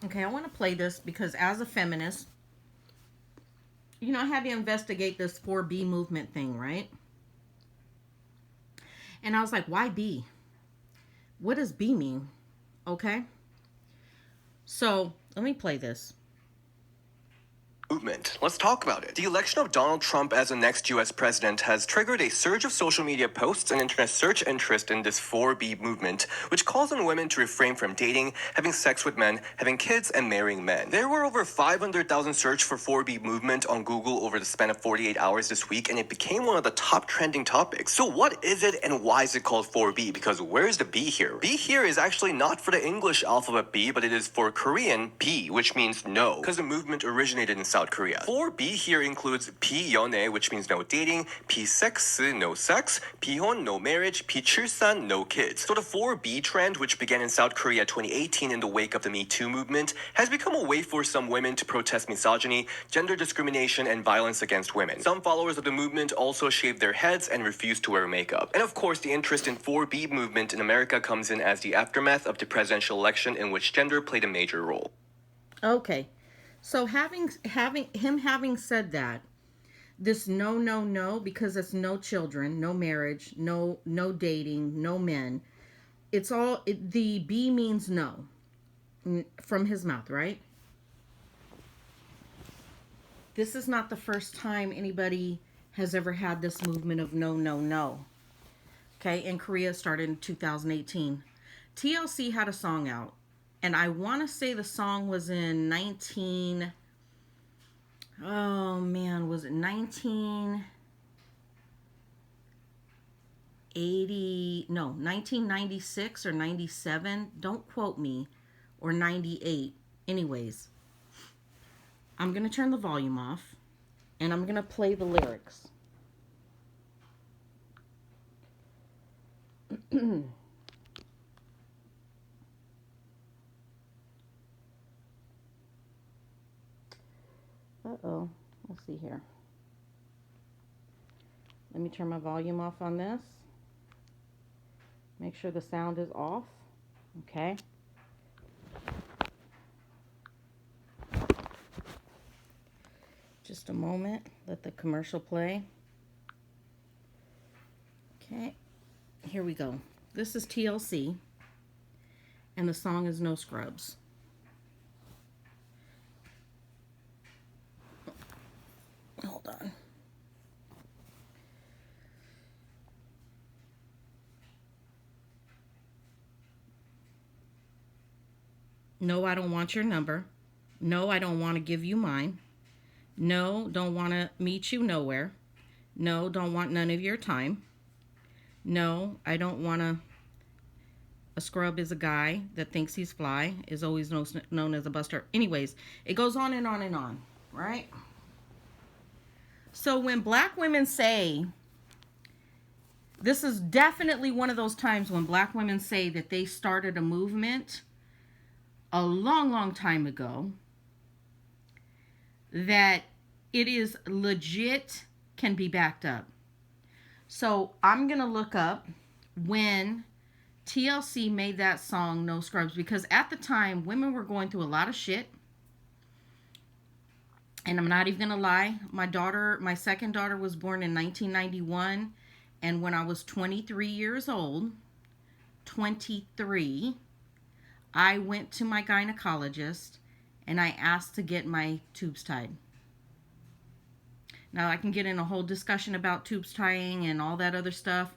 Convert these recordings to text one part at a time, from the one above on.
Okay, I want to play this because as a feminist, I had to investigate this 4B movement thing, right? And I was like, why B? What does B mean? Okay, so let me play this. Movement. Let's talk about it. The election of Donald Trump as the next US president has triggered a surge of social media posts and internet search interest in this 4B movement, which calls on women to refrain from dating, having sex with men, having kids, and marrying men. There were over 500,000 search for 4B movement on Google over the span of 48 hours this week, and it became one of the top trending topics. So what is it and why is it called 4B? Because where's the B here? B here is actually not for the English alphabet B, but it is for Korean B, which means no, because the movement originated in South Korea. 4B here includes 비연애, which means no dating, 비섹스, no sex, 비혼, no marriage, 비출산, no kids. So the 4B trend, which began in South Korea 2018 in the wake of the Me Too movement, has become a way for some women to protest misogyny, gender discrimination, and violence against women. Some followers of the movement also shave their heads and refuse to wear makeup. And of course, the interest in 4B movement in America comes in as the aftermath of the presidential election in which gender played a major role. Okay, so having said that, this no no no, because it's no children, no marriage, no dating, no men. The B means no from his mouth, right? This is not the first time anybody has ever had this movement of no no no. Okay, in Korea started in 2018. TLC had a song out, and I want to say the song was in 19 oh man, was it 1980? No, 1996 or 97. Don't quote me. Or 98. Anyways, I'm going to turn the volume off and I'm going to play the lyrics. Uh-oh. Let's see here. Let me turn my volume off on this. Make sure the sound is off. Okay. Just a moment. Let the commercial play. Okay. Here we go. This is TLC. And the song is No Scrubs. Hold on. No, I don't want your number. No, I don't want to give you mine. No, don't want to meet you nowhere. No, don't want none of your time. No, I don't want to. A scrub is a guy that thinks he's fly, is always known as a buster. Anyways, it goes on and on and on, right? So when black women say, this is definitely one of those times when black women say that they started a movement a long, long time ago, that it is legit, can be backed up. So I'm going to look up when TLC made that song No Scrubs, because at the time women were going through a lot of shit. And I'm not even going to lie, my second daughter was born in 1991, and when I was 23 years old, 23, I went to my gynecologist and I asked to get my tubes tied. Now, I can get in a whole discussion about tubes tying and all that other stuff,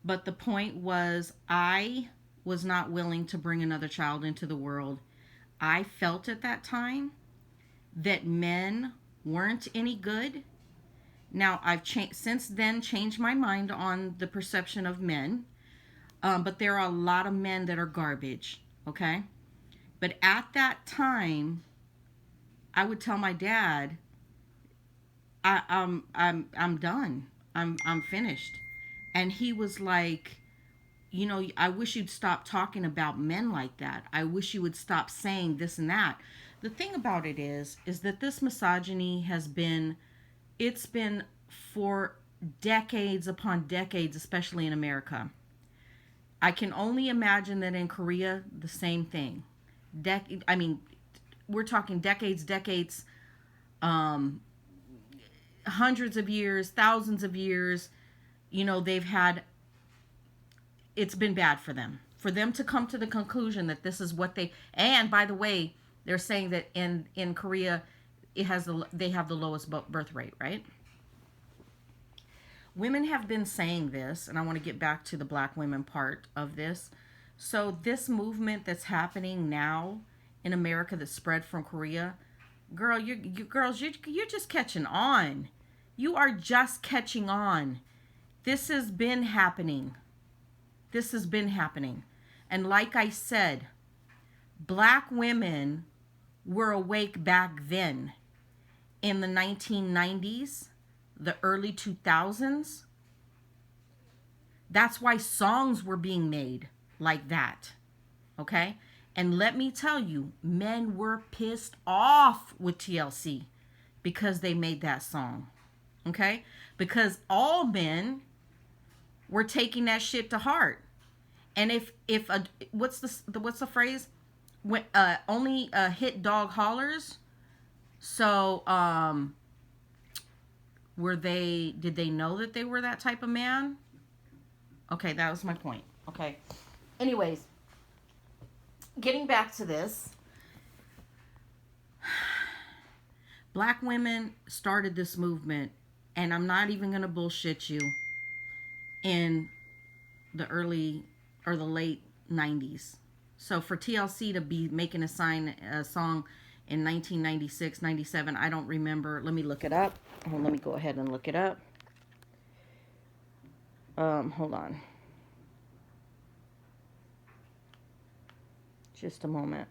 but the point was I was not willing to bring another child into the world. I felt at that time that men weren't any good. Now, I've since then changed my mind on the perception of men, but there are a lot of men that are garbage, okay? But at that time, I would tell my dad, I'm done. I'm finished. And he was like, I wish you'd stop talking about men like that. I wish you would stop saying this and that. The thing about it is that this misogyny it's been for decades upon decades, especially in America. I can only imagine that in Korea, the same thing. we're talking decades, um, hundreds of years, thousands of years. You know, they've had, it's been bad for them. For them to come to the conclusion that this is what they, and by the way, they're saying that in Korea, they have the lowest birth rate, right? Women have been saying this, and I want to get back to the black women part of this. So this movement that's happening now in America that spread from Korea, girl, you're just catching on. You are just catching on. This has been happening. This has been happening. And like I said, black women were awake back then in the 1990s, the early 2000s. That's why songs were being made like that. Okay? And let me tell you, men were pissed off with TLC because they made that song. Okay? Because all men were taking that shit to heart. And if a what's the phrase? When only a hit dog hollers. So did they know that they were that type of man? Okay, that was my point. Okay. Anyways, getting back to this. Black women started this movement, and I'm not even going to bullshit you, in the early or the late 90s. So for TLC to be making a song in 1996, 97, I don't remember. Let me look it up. Let me go ahead and look it up. Hold on. Just a moment.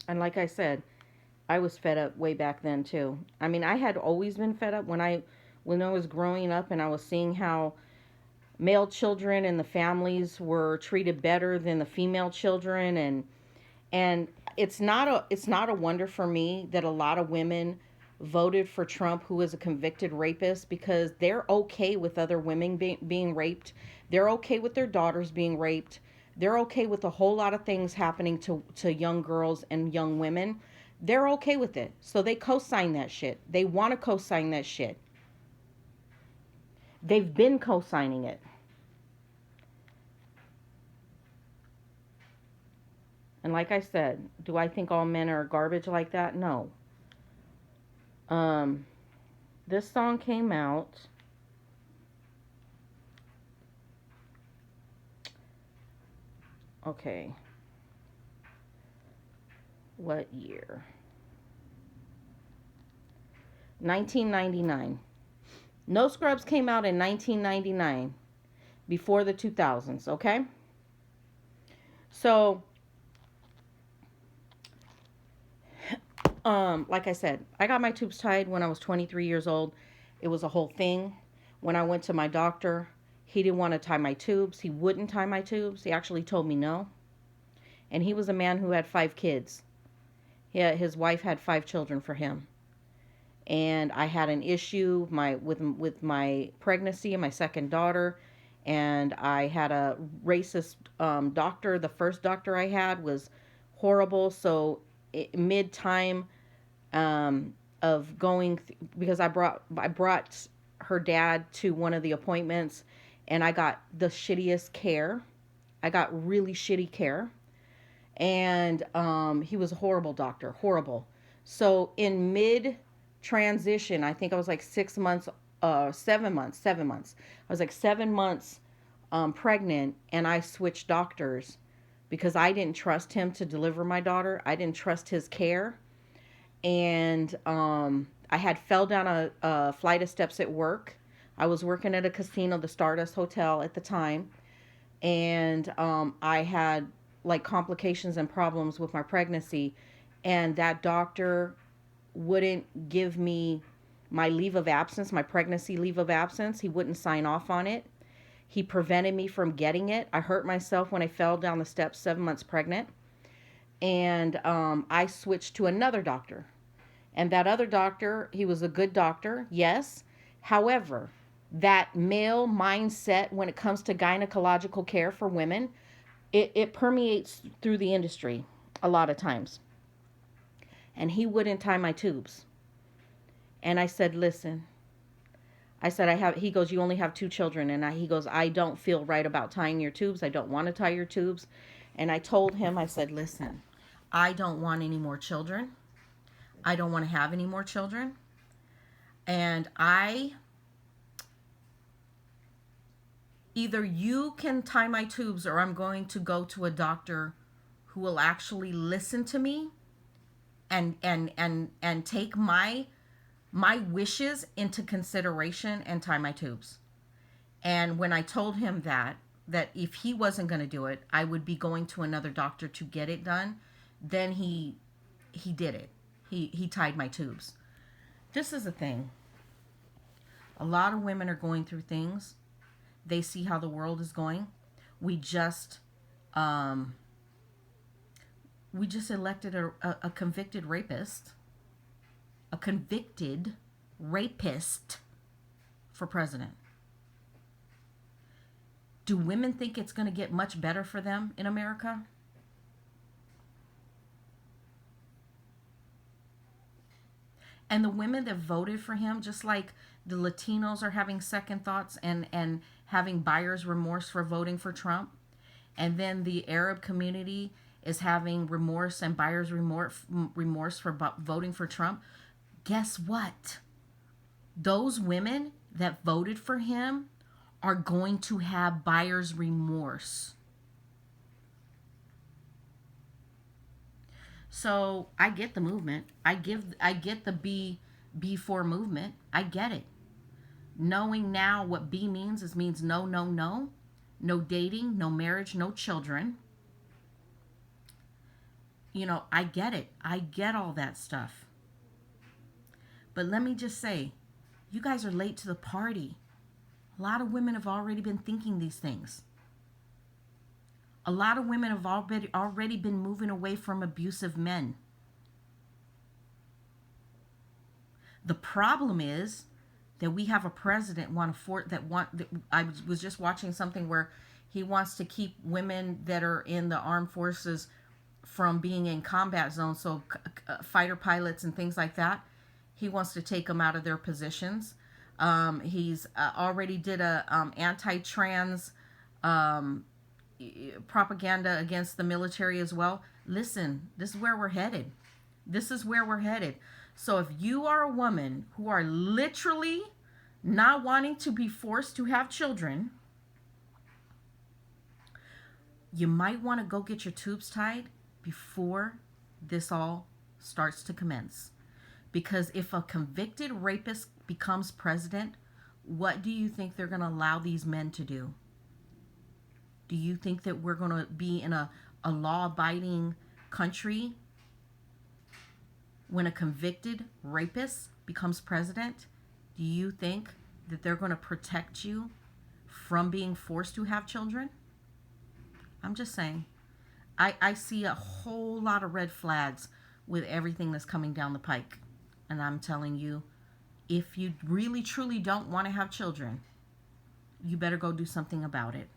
And like I said, I was fed up way back then too. I mean, I had always been fed up when I was growing up, and I was seeing how male children and the families were treated better than the female children, and it's not a wonder for me that a lot of women voted for Trump, who is a convicted rapist, because they're okay with other women being raped. They're okay with their daughters being raped. They're okay with a whole lot of things happening to young girls and young women. They're okay with it. So they co-sign that shit. They want to co-sign that shit. They've been co-signing it. And like I said, do I think all men are garbage like that? No. This song came out okay. What year? 1999. No Scrubs came out in 1999, before the 2000s, okay? So, like I said, I got my tubes tied when I was 23 years old. It was a whole thing. When I went to my doctor, he didn't want to tie my tubes. He wouldn't tie my tubes. He actually told me no. And he was a man who had 5 kids. Yeah, his wife had 5 children for him. And I had an issue with my pregnancy and my second daughter, and I had a racist doctor. The first doctor I had was horrible. So mid time of going because I brought her dad to one of the appointments, and I got the shittiest care. I got really shitty care, and he was a horrible doctor, horrible. So in mid transition, I think I was like 7 months. I was like 7 months pregnant, and I switched doctors because I didn't trust him to deliver my daughter. I didn't trust his care. And I had fell down a flight of steps at work. I was working at a casino, the Stardust Hotel at the time. And I had like complications and problems with my pregnancy. And that doctor wouldn't give me my leave of absence, my pregnancy leave of absence. He wouldn't sign off on it. He prevented me from getting it. I hurt myself when I fell down the steps 7 months pregnant. And I switched to another doctor. And that other doctor, he was a good doctor, yes. However, that male mindset when it comes to gynecological care for women, it permeates through the industry a lot of times. And he wouldn't tie my tubes. And I said, listen, I said, he goes, you only have 2 children. And he goes, I don't feel right about tying your tubes. I don't want to tie your tubes. And I told him, I said, listen, I don't want any more children. I don't want to have any more children. And either you can tie my tubes or I'm going to go to a doctor who will actually listen to me and take my wishes into consideration and tie my tubes. And when I told him that if he wasn't going to do it, I would be going to another doctor to get it done, then he did it. He tied my tubes. This is the thing. A lot of women are going through things. They see how the world is going. We just elected a convicted rapist. A convicted rapist for president. Do women think it's going to get much better for them in America? And the women that voted for him, just like the Latinos are having second thoughts and having buyer's remorse for voting for Trump, and then the Arab community is having remorse and buyer's remorse for voting for Trump, guess what? Those women that voted for him are going to have buyer's remorse. So I get the movement. I get the B4 movement. I get it. Knowing now what B means, it means no, no, no. No dating, no marriage, no children. You know, I get it. I get all that stuff. But let me just say, you guys are late to the party. A lot of women have already been thinking these things. A lot of women have already been moving away from abusive men. The problem is that we have a president I was just watching something where he wants to keep women that are in the armed forces from being in combat zones, so fighter pilots and things like that. He wants to take them out of their positions. He's already did a anti-trans propaganda against the military as well. Listen, this is where we're headed. This is where we're headed. So if you are a woman who are literally not wanting to be forced to have children, you might want to go get your tubes tied before this all starts to commence. Because if a convicted rapist becomes president, what do you think they're going to allow these men to do? Do you think that we're going to be in a law-abiding country when a convicted rapist becomes president? Do you think that they're going to protect you from being forced to have children? I'm just saying. I see a whole lot of red flags with everything that's coming down the pike. And I'm telling you, if you really truly don't want to have children, you better go do something about it.